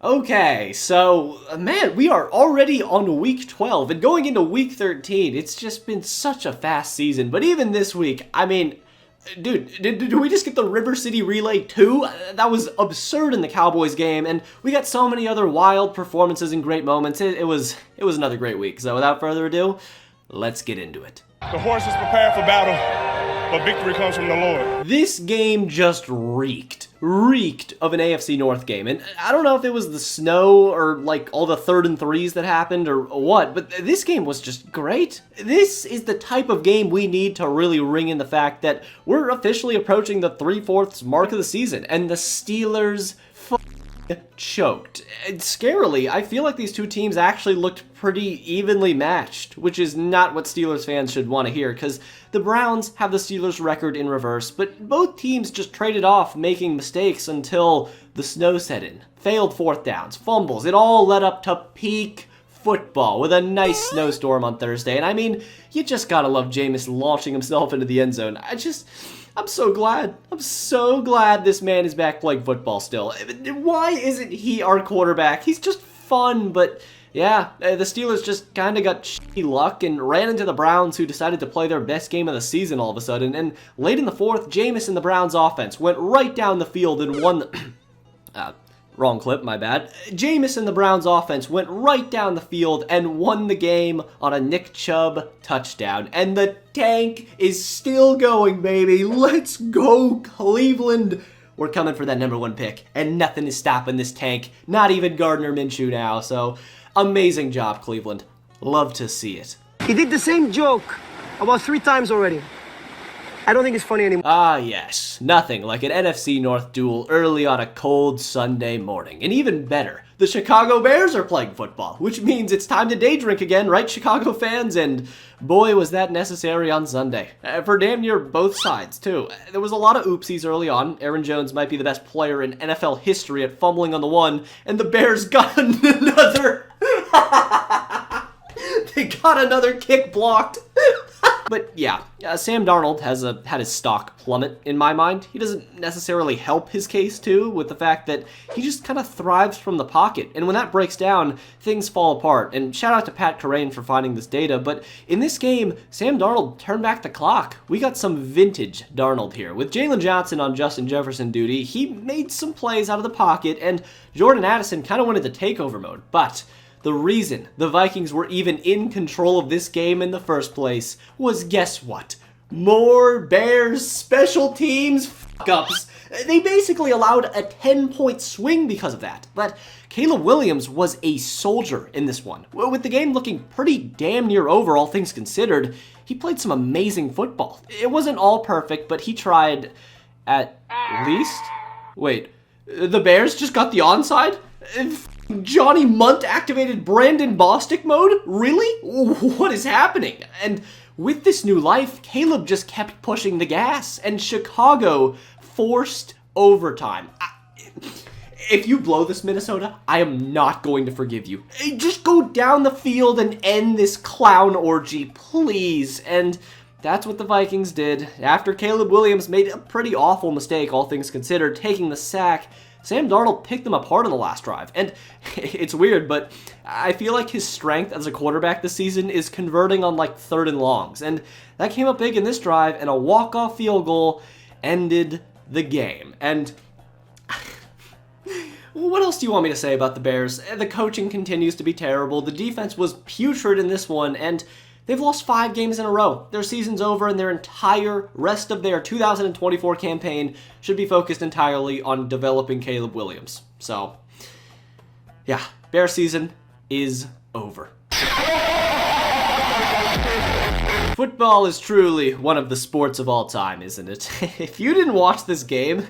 Okay, so, man, we are already on week 12, and going into week 13, it's just been such a fast season. But even this week, I mean, dude, did we just get the River City Relay 2? That was absurd in the Cowboys game, and we got so many other wild performances and great moments. It was another great week. So without further ado, let's get into it. The horse is prepared for battle, but victory comes from the Lord. This game just reeked of an AFC North game, and I don't know if it was the snow or like all the 3rd and 3s that happened or what, but this game was just great. This is the type of game we need to really ring in the fact that we're officially approaching the 3/4 mark of the season, and the Steelers choked. And scarily, I feel like these two teams actually looked pretty evenly matched, which is not what Steelers fans should want to hear, because the Browns have the Steelers record in reverse, but both teams just traded off making mistakes until the snow set in. Failed 4th downs, fumbles, it all led up to peak football with a nice snowstorm on Thursday, and I mean, you just gotta love Jameis launching himself into the end zone. I'm so glad. I'm so glad this man is back playing football still. Why isn't he our quarterback? He's just fun, but yeah, the Steelers just kind of got shitty luck and ran into the Browns, who decided to play their best game of the season all of a sudden. And late in the 4th, Jameis and the Browns offense went right down the field and won the... wrong clip, my bad. Jameis and the Browns offense went right down the field and won the game on a Nick Chubb touchdown. And the tank is still going, baby. Let's go, Cleveland. We're coming for that #1 pick, and nothing is stopping this tank. Not even Gardner Minshew now. So, amazing job, Cleveland. Love to see it. He did the same joke about 3 times already. I don't think it's funny anymore. Ah, yes. Nothing like an NFC North duel early on a cold Sunday morning. And even better, the Chicago Bears are playing football, which means it's time to day drink again, right, Chicago fans? And boy, was that necessary on Sunday. For damn near both sides, too. There was a lot of oopsies early on. Aaron Jones might be the best player in NFL history at fumbling on the one, and the Bears got another... They got another kick blocked. But yeah, Sam Darnold has had his stock plummet in my mind. He doesn't necessarily help his case too, with the fact that he just kind of thrives from the pocket. And when that breaks down, things fall apart. And shout out to Pat Kerranes for finding this data. But in this game, Sam Darnold turned back the clock. We got some vintage Darnold here. With Jalen Johnson on Justin Jefferson duty, he made some plays out of the pocket, and Jordan Addison kind of went into takeover mode. But the reason the Vikings were even in control of this game in the first place was, guess what? More Bears special teams fuck-ups. They basically allowed a 10-point swing because of that. But Caleb Williams was a soldier in this one. With the game looking pretty damn near over, all things considered, he played some amazing football. It wasn't all perfect, but he tried at least... Wait, the Bears just got the onside? Johnny Munt activated Brandon Bostic mode? Really? What is happening? And with this new life, Caleb just kept pushing the gas, and Chicago forced overtime. If you blow this, Minnesota, I am not going to forgive you. Just go down the field and end this clown orgy, please. And that's what the Vikings did. After Caleb Williams made a pretty awful mistake, all things considered, taking the sack, Sam Darnold picked them apart on the last drive. And it's weird, but I feel like his strength as a quarterback this season is converting on like 3rd and longs. And that came up big in this drive, and a walk-off field goal ended the game. And what else do you want me to say about the Bears? The coaching continues to be terrible. The defense was putrid in this one, and they've lost 5 games in a row. Their season's over, and their entire rest of their 2024 campaign should be focused entirely on developing Caleb Williams. So, yeah, Bear season is over. Football is truly one of the sports of all time, isn't it? If you didn't watch this game,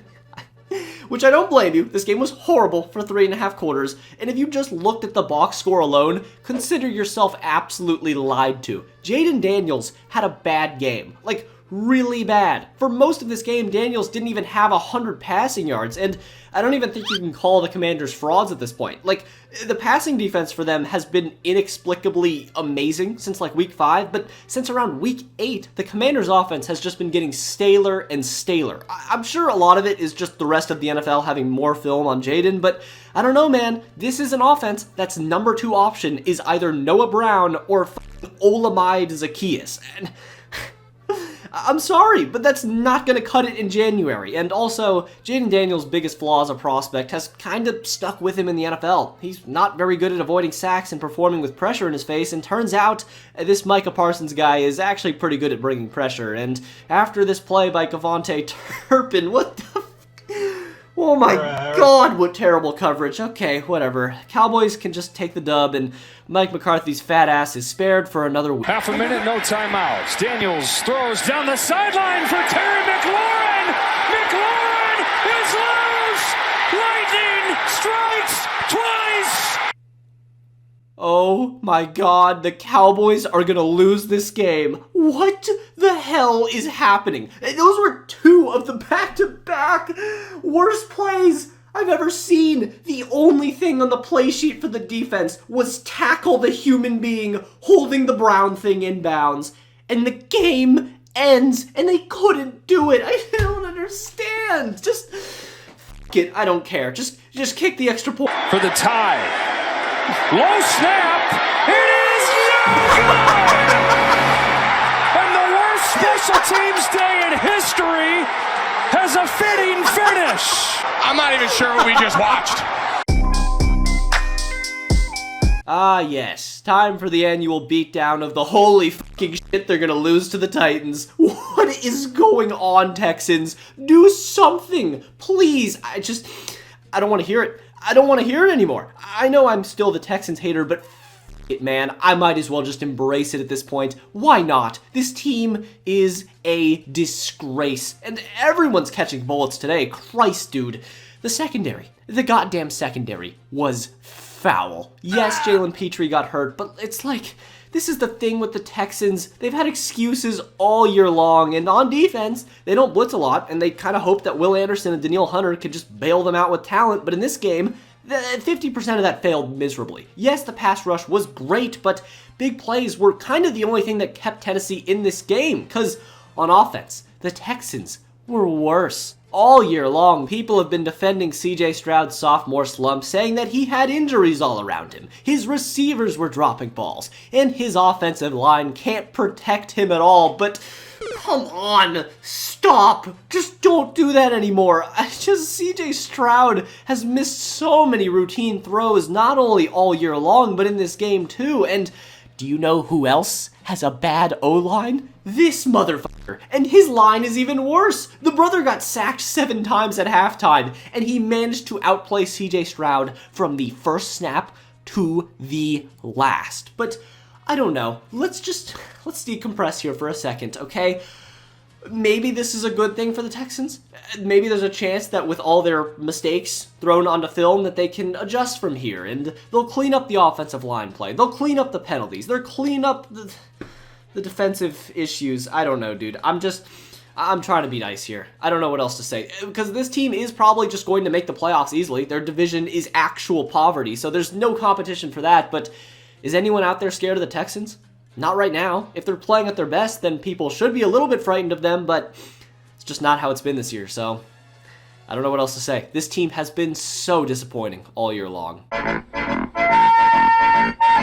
which I don't blame you, this game was horrible for 3.5 quarters, and if you just looked at the box score alone, consider yourself absolutely lied to. Jayden Daniels had a bad game. Like, really bad. For most of this game, Daniels didn't even have 100 passing yards, and I don't even think you can call the Commanders frauds at this point. Like, the passing defense for them has been inexplicably amazing since like week 5, but since around week 8, the Commanders offense has just been getting staler and staler. I'm sure a lot of it is just the rest of the NFL having more film on Jayden, but I don't know, man. This is an offense that's number 2 option is either Noah Brown or Olamide Zaccheaus. And I'm sorry, but that's not going to cut it in January. And also, Jayden Daniels' biggest flaw as a prospect has kind of stuck with him in the NFL. He's not very good at avoiding sacks and performing with pressure in his face, and turns out this Micah Parsons guy is actually pretty good at bringing pressure. And after this play by Kevontae Turpin, what the oh my God, what terrible coverage. Okay, whatever. Cowboys can just take the dub, and Mike McCarthy's fat ass is spared for another week. Half a minute, no timeouts. Daniels throws down the sideline for Terry McLaurin. McLaurin is loose. Lightning strikes twice. Oh my God, the Cowboys are gonna lose this game. What the hell is happening? Those were 2 of the back-to-back worst plays I've ever seen. The only thing on the play sheet for the defense was tackle the human being holding the Brown thing inbounds, and the game ends, and they couldn't do it. I don't understand. Just f*** it. I don't care. Just kick the extra point. For the tie. Low snap. It is no good. And the worst special teams day in history has a fitting finish. I'm not even sure what we just watched. Ah, yes. Time for the annual beatdown of the holy fucking shit they're gonna lose to the Titans. What is going on, Texans? Do something, please. I don't want to hear it. I don't want to hear it anymore. I know I'm still the Texans hater, but it, man, I might as well just embrace it at this point. Why not? This team is a disgrace, and everyone's catching bullets today. Christ, dude. The goddamn secondary was foul. Yes, Jalen Petrie got hurt, but it's like, this is the thing with the Texans. They've had excuses all year long, and on defense, they don't blitz a lot, and they kind of hope that Will Anderson and Danielle Hunter could just bail them out with talent, but in this game, 50% of that failed miserably. Yes, the pass rush was great, but big plays were kind of the only thing that kept Tennessee in this game, because on offense, the Texans were worse. All year long, people have been defending CJ Stroud's sophomore slump, saying that he had injuries all around him, his receivers were dropping balls, and his offensive line can't protect him at all, but come on, stop, just don't do that anymore. CJ Stroud has missed so many routine throws, not only all year long, but in this game too, and do you know who else has a bad O-line? This motherfucker. And his line is even worse. The brother got sacked 7 times at halftime, and he managed to outplay CJ Stroud from the first snap to the last. But I don't know. Let's decompress here for a second, okay? Maybe this is a good thing for the Texans. Maybe there's a chance that with all their mistakes thrown onto film that they can adjust from here, and they'll clean up the offensive line play. They'll clean up the penalties. They'll clean up the defensive issues. I don't know, dude. I'm trying to be nice here. I don't know what else to say. Because this team is probably just going to make the playoffs easily. Their division is actual poverty, so there's no competition for that. But is anyone out there scared of the Texans? Not right now. If they're playing at their best, then people should be a little bit frightened of them, but it's just not how it's been this year, so I don't know what else to say. This team has been so disappointing all year long.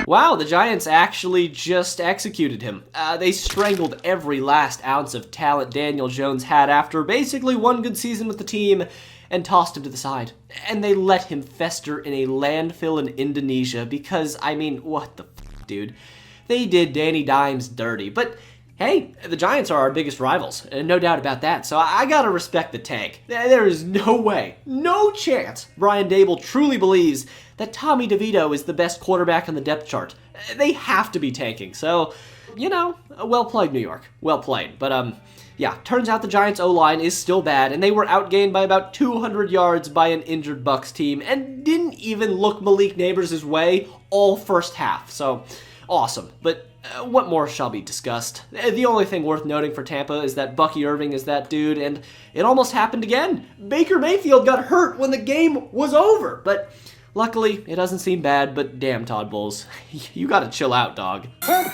Wow, the Giants actually just executed him. They strangled every last ounce of talent Daniel Jones had after basically one good season with the team and tossed him to the side. And they let him fester in a landfill in Indonesia because, I mean, what the f***, dude? They did Danny Dimes dirty, but hey, the Giants are our biggest rivals, and no doubt about that, so I gotta respect the tank. There is no way, no chance Brian Dable truly believes that Tommy DeVito is the best quarterback on the depth chart. They have to be tanking, so, you know, well played, New York. Well played, but yeah, turns out the Giants' O-line is still bad, and they were outgained by about 200 yards by an injured Bucs team, and didn't even look Malik Neighbors' way all first half, so awesome, but what more shall be discussed? The only thing worth noting for Tampa is that Bucky Irving is that dude, and it almost happened again. Baker Mayfield got hurt when the game was over, but luckily it doesn't seem bad, but damn Todd Bowles, you gotta chill out, dog. So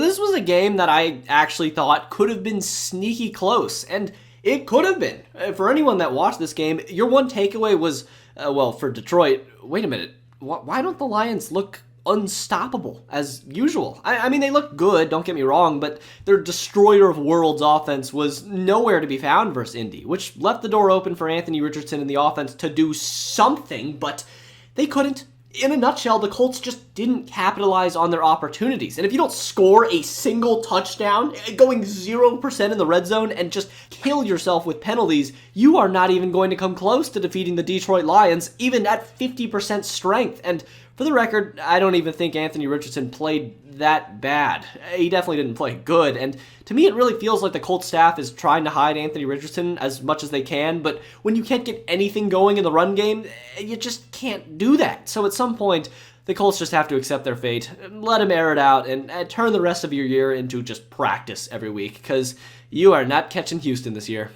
this was a game that I actually thought could have been sneaky close, and it could have been. For anyone that watched this game, your one takeaway was, well, for Detroit, wait a minute, why don't the Lions look unstoppable as usual? I mean, they look good, don't get me wrong, but their destroyer of worlds offense was nowhere to be found versus Indy, which left the door open for Anthony Richardson and the offense to do something, but they couldn't. In a nutshell, the Colts just didn't capitalize on their opportunities. And if you don't score a single touchdown, going 0% in the red zone, and just kill yourself with penalties, you are not even going to come close to defeating the Detroit Lions, even at 50% strength. And for the record, I don't even think Anthony Richardson played that bad. He definitely didn't play good, and to me it really feels like the Colts staff is trying to hide Anthony Richardson as much as they can, but when you can't get anything going in the run game, you just can't do that. So at some point, the Colts just have to accept their fate, let him air it out, and turn the rest of your year into just practice every week, because you are not catching Houston this year.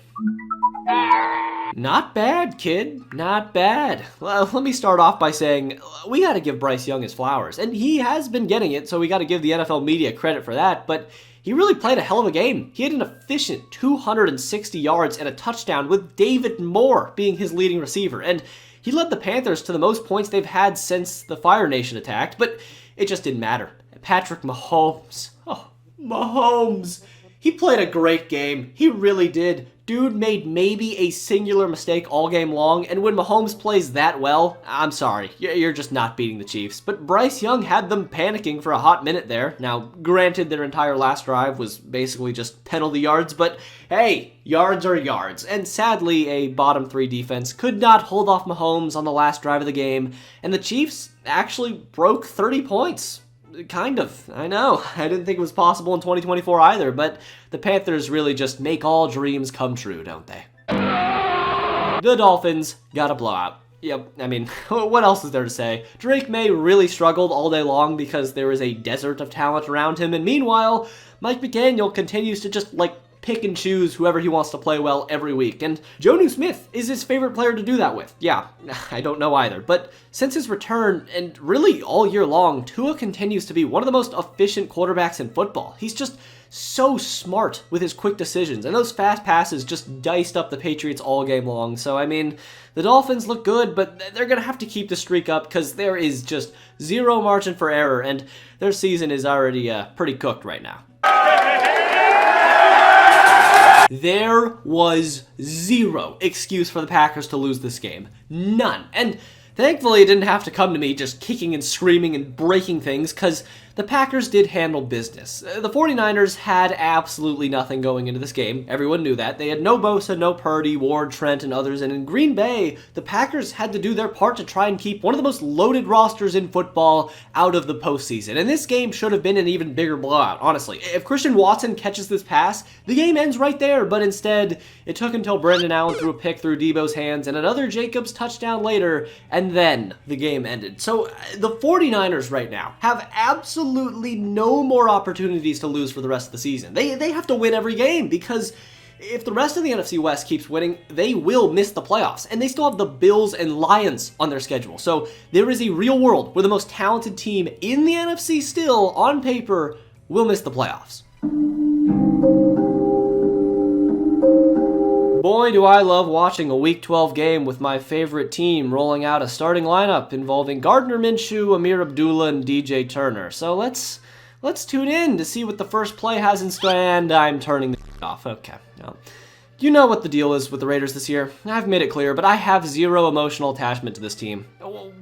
Not bad, kid. Not bad. Well, let me start off by saying we got to give Bryce Young his flowers, and he has been getting it, so we got to give the NFL media credit for that, but he really played a hell of a game. He had an efficient 260 yards and a touchdown with David Moore being his leading receiver, and he led the Panthers to the most points they've had since the Fire Nation attacked, but it just didn't matter. Patrick Mahomes. Oh, Mahomes. He played a great game. He really did. Dude made maybe a singular mistake all game long, and when Mahomes plays that well, I'm sorry, you're just not beating the Chiefs. But Bryce Young had them panicking for a hot minute there. Now, granted, their entire last drive was basically just penalty yards, but hey, yards are yards. And sadly, a bottom three defense could not hold off Mahomes on the last drive of the game, and the Chiefs actually broke 30 points. Kind of. I know. I didn't think it was possible in 2024 either, but the Panthers really just make all dreams come true, don't they? The Dolphins got a blowout. Yep, I mean, what else is there to say? Drake May really struggled all day long because there is a desert of talent around him, and meanwhile, Mike McDaniel continues to just, pick and choose whoever he wants to play well every week, and Jonnu Smith is his favorite player to do that with. Yeah, I don't know either, but since his return, and really all year long, Tua continues to be one of the most efficient quarterbacks in football. He's just so smart with his quick decisions, and those fast passes just diced up the Patriots all game long. So, I mean, the Dolphins look good, but they're going to have to keep the streak up because there is just zero margin for error, and their season is already pretty cooked right now. There was zero excuse for the Packers to lose this game. None. And thankfully, it didn't have to come to me just kicking and screaming and breaking things, because the Packers did handle business. The 49ers had absolutely nothing going into this game. Everyone knew that. They had no Bosa, no Purdy, Ward, Trent, and others. And in Green Bay, the Packers had to do their part to try and keep one of the most loaded rosters in football out of the postseason. And this game should have been an even bigger blowout, honestly. If Christian Watson catches this pass, the game ends right there. But instead, it took until Brendan Allen threw a pick through Debo's hands and another Jacobs touchdown later, and then the game ended. So the 49ers right now have absolutely no more opportunities to lose for the rest of the season. They have to win every game, because if the rest of the NFC West keeps winning, they will miss the playoffs, and they still have the Bills and Lions on their schedule. So there is a real world where the most talented team in the NFC still, on paper, will miss the playoffs. Boy, do I love watching a Week 12 game with my favorite team rolling out a starting lineup involving Gardner Minshew, Amir Abdullah, and DJ Turner. So let's tune in to see what the first play has in store, and I'm turning the off. Okay, no. You know what the deal is with the Raiders this year. I've made it clear, but I have zero emotional attachment to this team.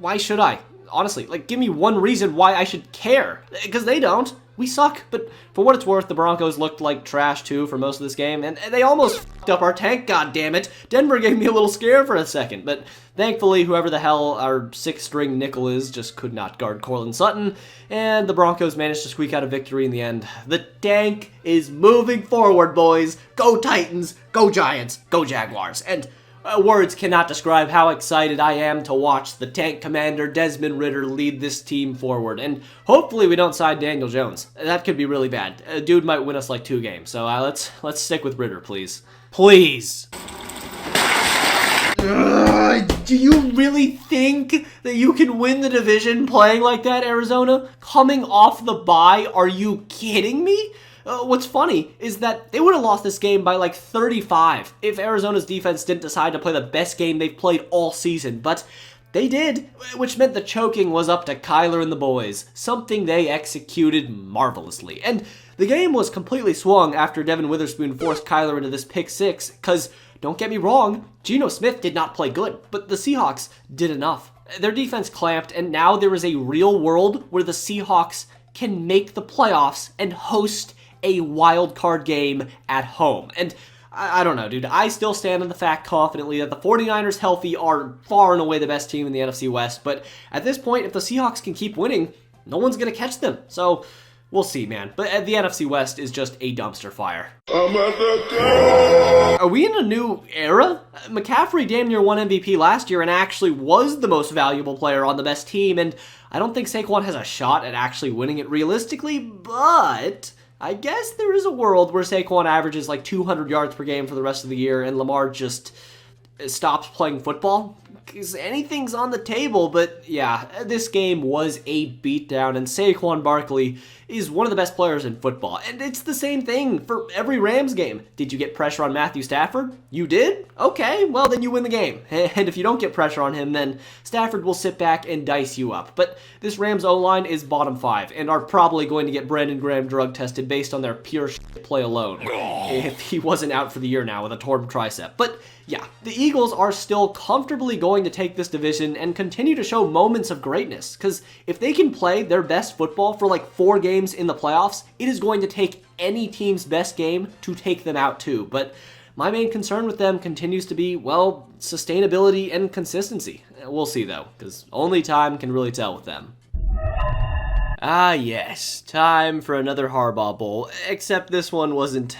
Why should I? Honestly, give me one reason why I should care. Because they don't. We suck, but for what it's worth, the Broncos looked like trash too for most of this game, and they almost f***ed up our tank, goddammit. Denver gave me a little scare for a second, but thankfully, whoever the hell our sixth-string nickel is just could not guard Cortland Sutton, and the Broncos managed to squeak out a victory in the end. The tank is moving forward, boys. Go Titans, go Giants, go Jaguars, and Words cannot describe how excited I am to watch the tank commander Desmond Ridder lead this team forward. And hopefully we don't sign Daniel Jones. That could be really bad. Dude might win us like 2 games. So let's stick with Ridder, please. Please. Do you really think that you can win the division playing like that, Arizona? Coming off the bye? Are you kidding me? What's funny is that they would have lost this game by like 35 if Arizona's defense didn't decide to play the best game they've played all season, but they did, which meant the choking was up to Kyler and the boys, something they executed marvelously. And the game was completely swung after Devin Witherspoon forced Kyler into this pick 6, because, don't get me wrong, Geno Smith did not play good, but the Seahawks did enough. Their defense clamped, and now there is a real world where the Seahawks can make the playoffs and host a wild card game at home. And I don't know, dude. I still stand on the fact confidently that the 49ers healthy are far and away the best team in the NFC West. But at this point, if the Seahawks can keep winning, no one's going to catch them. So we'll see, man. But the NFC West is just a dumpster fire. Are we in a new era? McCaffrey damn near won MVP last year and actually was the most valuable player on the best team. And I don't think Saquon has a shot at actually winning it realistically, but I guess there is a world where Saquon averages like 200 yards per game for the rest of the year and Lamar just stops playing football. Because anything's on the table, but yeah, this game was a beatdown, and Saquon Barkley is one of the best players in football. And it's the same thing for every Rams game. Did you get pressure on Matthew Stafford? You did? Okay, well then you win the game. And if you don't get pressure on him, then Stafford will sit back and dice you up. But this Rams O-line is bottom 5, and are probably going to get Brandon Graham drug tested based on their pure play alone, if he wasn't out for the year now with a torn tricep. But yeah, the Eagles are still comfortably going to take this division and continue to show moments of greatness, because if they can play their best football for like 4 games in the playoffs, it is going to take any team's best game to take them out too. But my main concern with them continues to be, well, sustainability and consistency. We'll see though, because only time can really tell with them. Ah yes, time for another Harbaugh Bowl, except this one wasn't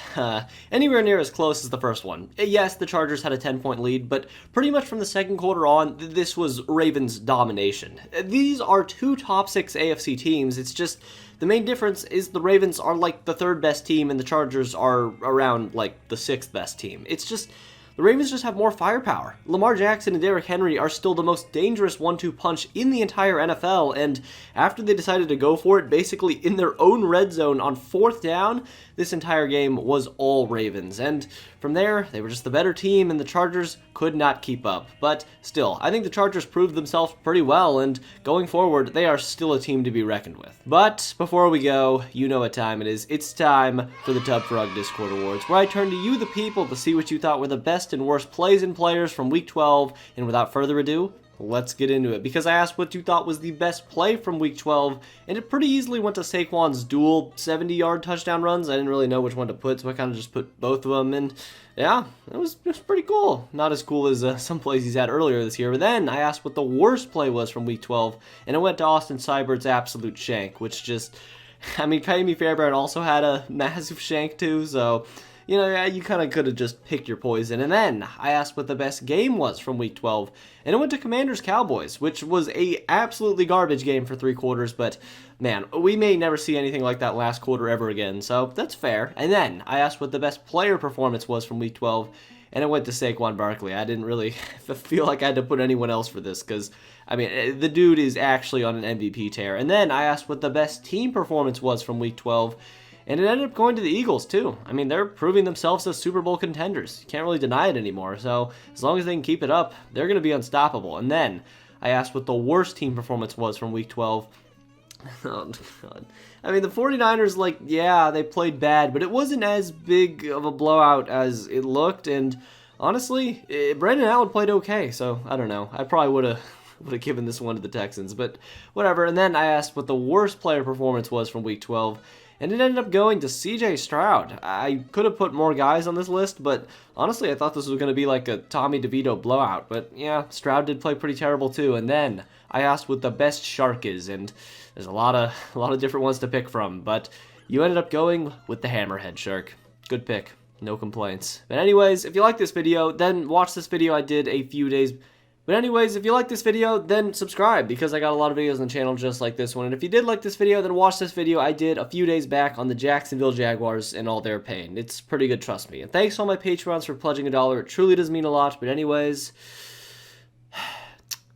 anywhere near as close as the first one. Yes, the Chargers had a 10-point lead, but pretty much from the second quarter on, this was Ravens' domination. These are 2 top 6 AFC teams. It's just the main difference is the Ravens are like the 3rd best team and the Chargers are around like the 6th best team. It's just the Ravens just have more firepower. Lamar Jackson and Derrick Henry are still the most dangerous 1-2 punch in the entire NFL, and after they decided to go for it basically in their own red zone on 4th down, this entire game was all Ravens. And from there, they were just the better team, and the Chargers could not keep up. But still, I think the Chargers proved themselves pretty well, and going forward, they are still a team to be reckoned with. But before we go, you know what time it is. It's time for the Tubfrog Discord Awards, where I turn to you, the people, to see what you thought were the best and worst plays and players from Week 12. And without further ado, let's get into it, because I asked what you thought was the best play from Week 12, and it pretty easily went to Saquon's dual 70-yard touchdown runs. I didn't really know which one to put, so I kind of just put both of them, and yeah, it was pretty cool. Not as cool as some plays he's had earlier this year. But then I asked what the worst play was from Week 12, and it went to Austin Seibert's absolute shank, which just, I mean, Kaimi Fairbairn also had a massive shank too, so you know, you kind of could have just picked your poison. And then I asked what the best game was from Week 12, and it went to Commanders-Cowboys, which was a absolutely garbage game for 3 quarters, but man, we may never see anything like that last quarter ever again, so that's fair. And then I asked what the best player performance was from Week 12, and it went to Saquon Barkley. I didn't really feel like I had to put anyone else for this, because, I mean, the dude is actually on an MVP tear. And then I asked what the best team performance was from Week 12, and it ended up going to the Eagles, too. I mean, they're proving themselves as Super Bowl contenders. You can't really deny it anymore. So as long as they can keep it up, they're going to be unstoppable. And then I asked what the worst team performance was from Week 12. Oh, God. I mean, the 49ers, like, yeah, they played bad, but it wasn't as big of a blowout as it looked. And honestly, Brandon Allen played okay. So I don't know. I probably would have given this one to the Texans, but whatever. And then I asked what the worst player performance was from Week 12. And it ended up going to CJ Stroud. I could have put more guys on this list, but honestly, I thought this was going to be like a Tommy DeVito blowout. But yeah, Stroud did play pretty terrible too. And then I asked what the best shark is, and there's a lot of different ones to pick from. But you ended up going with the Hammerhead Shark. Good pick. No complaints. But anyways, if you like this video, then watch this video I did a few days. But anyways, if you like this video, then subscribe, because I got a lot of videos on the channel just like this one. And if you did like this video, then watch this video I did a few days back on the Jacksonville Jaguars and all their pain. It's pretty good, trust me. And thanks to all my Patreons for pledging $1. It truly does mean a lot. But anyways,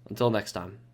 until next time.